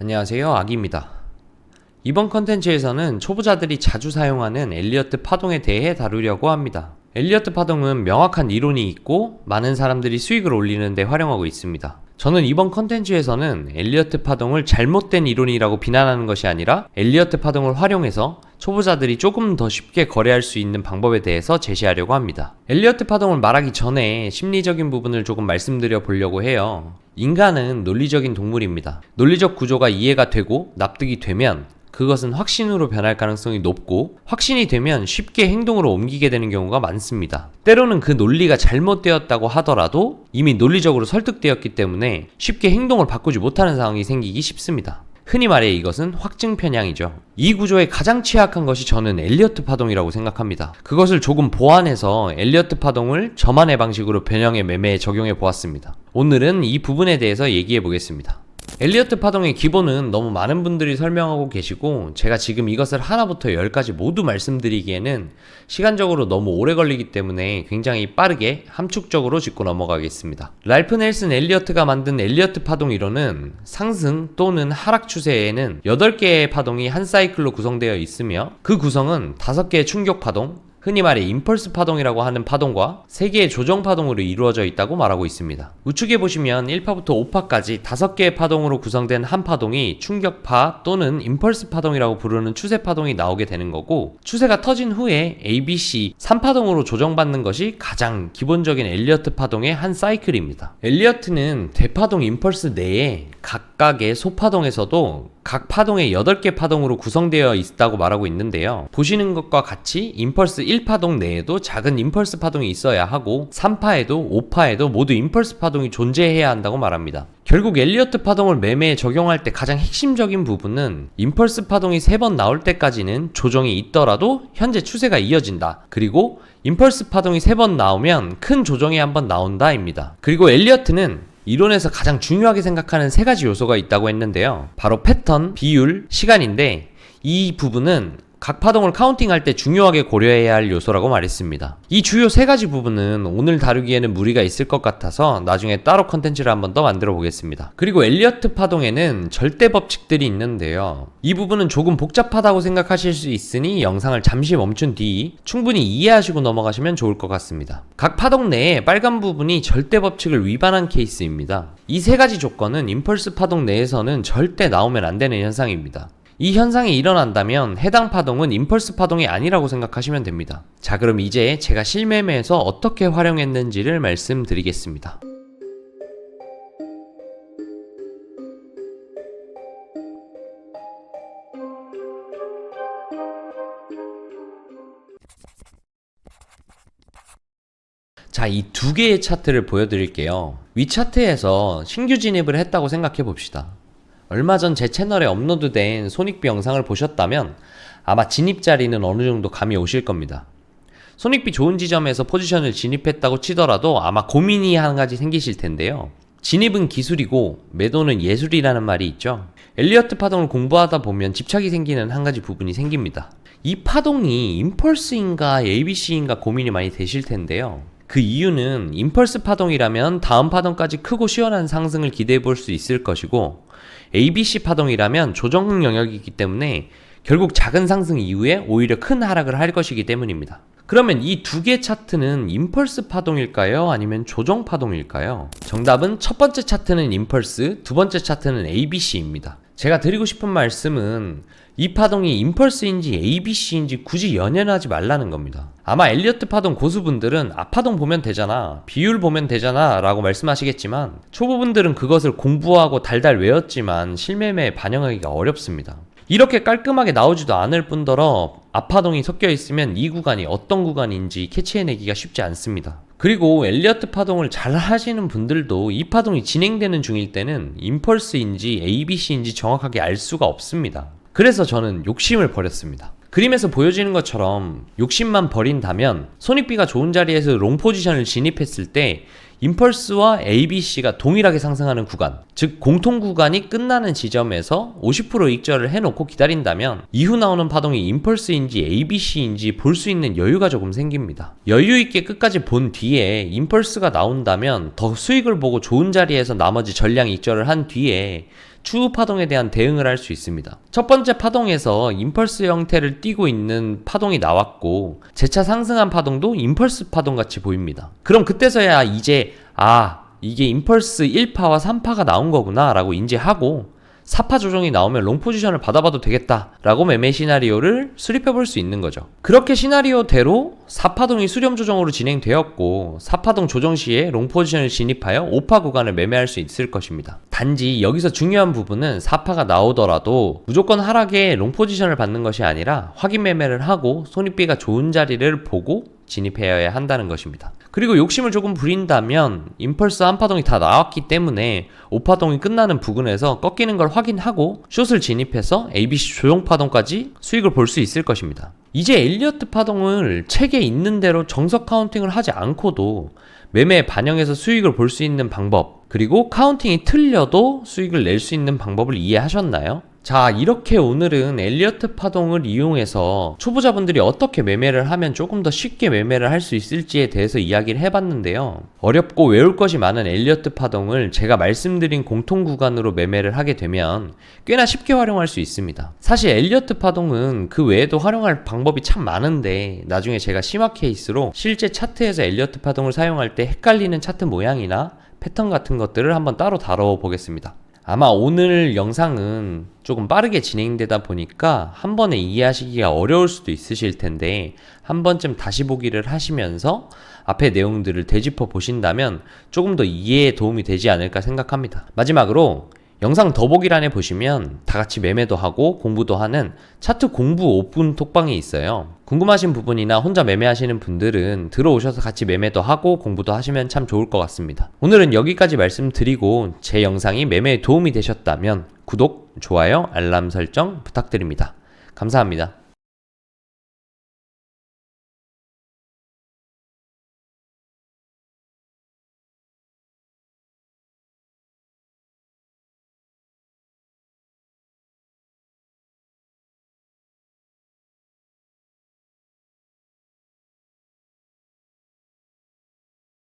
안녕하세요, 아기입니다. 이번 컨텐츠에서는 초보자들이 자주 사용하는 엘리어트 파동에 대해 다루려고 합니다. 엘리어트 파동은 명확한 이론이 있고 많은 사람들이 수익을 올리는 데 활용하고 있습니다. 저는 이번 컨텐츠에서는 엘리어트 파동을 잘못된 이론이라고 비난하는 것이 아니라 엘리어트 파동을 활용해서 초보자들이 조금 더 쉽게 거래할 수 있는 방법에 대해서 제시하려고 합니다. 엘리어트 파동을 말하기 전에 심리적인 부분을 조금 말씀드려 보려고 해요. 인간은 논리적인 동물입니다. 논리적 구조가 이해가 되고 납득이 되면 그것은 확신으로 변할 가능성이 높고, 확신이 되면 쉽게 행동으로 옮기게 되는 경우가 많습니다. 때로는 그 논리가 잘못되었다고 하더라도 이미 논리적으로 설득되었기 때문에 쉽게 행동을 바꾸지 못하는 상황이 생기기 쉽습니다. 흔히 말해 이것은 확증 편향이죠. 이 구조에 가장 취약한 것이 저는 엘리어트 파동이라고 생각합니다. 그것을 조금 보완해서 엘리어트 파동을 저만의 방식으로 변형의 매매에 적용해 보았습니다. 오늘은 이 부분에 대해서 얘기해 보겠습니다. 엘리어트 파동의 기본은 너무 많은 분들이 설명하고 계시고, 제가 지금 이것을 하나부터 10까지 모두 말씀드리기에는 시간적으로 너무 오래 걸리기 때문에 굉장히 빠르게 함축적으로 짚고 넘어가겠습니다. 랄프 넬슨 엘리어트가 만든 엘리어트 파동 이론은 상승 또는 하락 추세에는 8개의 파동이 한 사이클로 구성되어 있으며, 그 구성은 5개의 충격 파동, 흔히 말해 임펄스 파동이라고 하는 파동과 3개의 조정 파동으로 이루어져 있다고 말하고 있습니다. 우측에 보시면 1파부터 5파까지 5개의 파동으로 구성된 한 파동이 충격파 또는 임펄스 파동이라고 부르는 추세 파동이 나오게 되는 거고, 추세가 터진 후에 ABC 3파동으로 조정받는 것이 가장 기본적인 엘리어트 파동의 한 사이클입니다. 엘리어트는 대파동 임펄스 내에 각각의 소파동에서도 각 파동의 8개 파동으로 구성되어 있다고 말하고 있는데요. 보시는 것과 같이 임펄스 1파동 내에도 작은 임펄스 파동이 있어야 하고, 3파에도 5파에도 모두 임펄스 파동이 존재해야 한다고 말합니다. 결국 엘리어트 파동을 매매에 적용할 때 가장 핵심적인 부분은 임펄스 파동이 3번 나올 때까지는 조정이 있더라도 현재 추세가 이어진다. 그리고 임펄스 파동이 3번 나오면 큰 조정이 한번 나온다입니다. 그리고 엘리어트는 이론에서 가장 중요하게 생각하는 3가지 요소가 있다고 했는데요. 바로 패턴, 비율, 시간인데, 이 부분은 각 파동을 카운팅할 때 중요하게 고려해야 할 요소라고 말했습니다. 이 주요 3가지 부분은 오늘 다루기에는 무리가 있을 것 같아서 나중에 따로 컨텐츠를 한번 더 만들어 보겠습니다. 그리고 엘리어트 파동에는 절대 법칙들이 있는데요. 이 부분은 조금 복잡하다고 생각하실 수 있으니 영상을 잠시 멈춘 뒤 충분히 이해하시고 넘어가시면 좋을 것 같습니다. 각 파동 내에 빨간 부분이 절대 법칙을 위반한 케이스입니다. 이 3가지 조건은 임펄스 파동 내에서는 절대 나오면 안 되는 현상입니다. 이 현상이 일어난다면 해당 파동은 임펄스 파동이 아니라고 생각하시면 됩니다. 자, 그럼 이제 제가 실매매에서 어떻게 활용했는지를 말씀드리겠습니다. 자, 이 2개의 차트를 보여드릴게요. 위 차트에서 신규 진입을 했다고 생각해 봅시다. 얼마 전 제 채널에 업로드된 손익비 영상을 보셨다면 아마 진입 자리는 어느 정도 감이 오실 겁니다. 손익비 좋은 지점에서 포지션을 진입했다고 치더라도 아마 고민이 한 가지 생기실 텐데요. 진입은 기술이고 매도는 예술이라는 말이 있죠. 엘리어트 파동을 공부하다 보면 집착이 생기는 한 가지 부분이 생깁니다. 이 파동이 임펄스인가 ABC인가 고민이 많이 되실 텐데요. 그 이유는 임펄스 파동이라면 다음 파동까지 크고 시원한 상승을 기대해 볼 수 있을 것이고, ABC 파동이라면 조정 영역이기 때문에 결국 작은 상승 이후에 오히려 큰 하락을 할 것이기 때문입니다. 그러면 이 2개 차트는 임펄스 파동일까요? 아니면 조정 파동일까요? 정답은 첫 번째 차트는 임펄스, 두 번째 차트는 ABC입니다. 제가 드리고 싶은 말씀은 이 파동이 임펄스인지 ABC인지 굳이 연연하지 말라는 겁니다. 아마 엘리어트 파동 고수분들은 파동 보면 되잖아, 비율 보면 되잖아 라고 말씀하시겠지만, 초보분들은 그것을 공부하고 달달 외웠지만 실매매에 반영하기가 어렵습니다. 이렇게 깔끔하게 나오지도 않을 뿐더러 앞파동이 섞여 있으면 이 구간이 어떤 구간인지 캐치해내기가 쉽지 않습니다. 그리고 엘리어트 파동을 잘 하시는 분들도 이 파동이 진행되는 중일 때는 임펄스인지 ABC인지 정확하게 알 수가 없습니다. 그래서 저는 욕심을 버렸습니다. 그림에서 보여지는 것처럼 욕심만 버린다면 손익비가 좋은 자리에서 롱 포지션을 진입했을 때 임펄스와 ABC가 동일하게 상승하는 구간, 즉 공통 구간이 끝나는 지점에서 50% 익절을 해놓고 기다린다면 이후 나오는 파동이 임펄스인지 ABC인지 볼 수 있는 여유가 조금 생깁니다. 여유있게 끝까지 본 뒤에 임펄스가 나온다면 더 수익을 보고 좋은 자리에서 나머지 전량 익절을 한 뒤에 추후 파동에 대한 대응을 할 수 있습니다. 첫 번째 파동에서 임펄스 형태를 띠고 있는 파동이 나왔고 재차 상승한 파동도 임펄스 파동 같이 보입니다. 그럼 그때서야 이제 이게 임펄스 1파와 3파가 나온 거구나 라고 인지하고 4파 조정이 나오면 롱 포지션을 받아봐도 되겠다 라고 매매 시나리오를 수립해 볼 수 있는 거죠. 그렇게 시나리오대로 4파동이 수렴 조정으로 진행되었고 4파동 조정 시에 롱 포지션을 진입하여 5파 구간을 매매할 수 있을 것입니다. 단지 여기서 중요한 부분은 4파가 나오더라도 무조건 하락에 롱 포지션을 받는 것이 아니라 확인 매매를 하고 손익비가 좋은 자리를 보고 진입해야 한다는 것입니다. 그리고 욕심을 조금 부린다면 임펄스 한 파동이 다 나왔기 때문에 5파동이 끝나는 부근에서 꺾이는 걸 확인하고 숏을 진입해서 ABC 조정 파동까지 수익을 볼 수 있을 것입니다. 이제 엘리어트 파동을 책에 있는 대로 정석 카운팅을 하지 않고도 매매에 반영해서 수익을 볼 수 있는 방법, 그리고 카운팅이 틀려도 수익을 낼 수 있는 방법을 이해하셨나요? 자, 이렇게 오늘은 엘리어트 파동을 이용해서 초보자분들이 어떻게 매매를 하면 조금 더 쉽게 매매를 할 수 있을지에 대해서 이야기를 해봤는데요. 어렵고 외울 것이 많은 엘리어트 파동을 제가 말씀드린 공통 구간으로 매매를 하게 되면 꽤나 쉽게 활용할 수 있습니다. 사실 엘리어트 파동은 그 외에도 활용할 방법이 참 많은데 나중에 제가 심화 케이스로 실제 차트에서 엘리어트 파동을 사용할 때 헷갈리는 차트 모양이나 패턴 같은 것들을 한번 따로 다뤄보겠습니다. 아마 오늘 영상은 조금 빠르게 진행되다 보니까 한 번에 이해하시기가 어려울 수도 있으실 텐데 한 번쯤 다시 보기를 하시면서 앞에 내용들을 되짚어 보신다면 조금 더 이해에 도움이 되지 않을까 생각합니다. 마지막으로 영상 더보기란에 보시면 다같이 매매도 하고 공부도 하는 차트 공부 5분 톡방이 있어요. 궁금하신 부분이나 혼자 매매하시는 분들은 들어오셔서 같이 매매도 하고 공부도 하시면 참 좋을 것 같습니다. 오늘은 여기까지 말씀드리고 제 영상이 매매에 도움이 되셨다면 구독, 좋아요, 알람 설정 부탁드립니다. 감사합니다.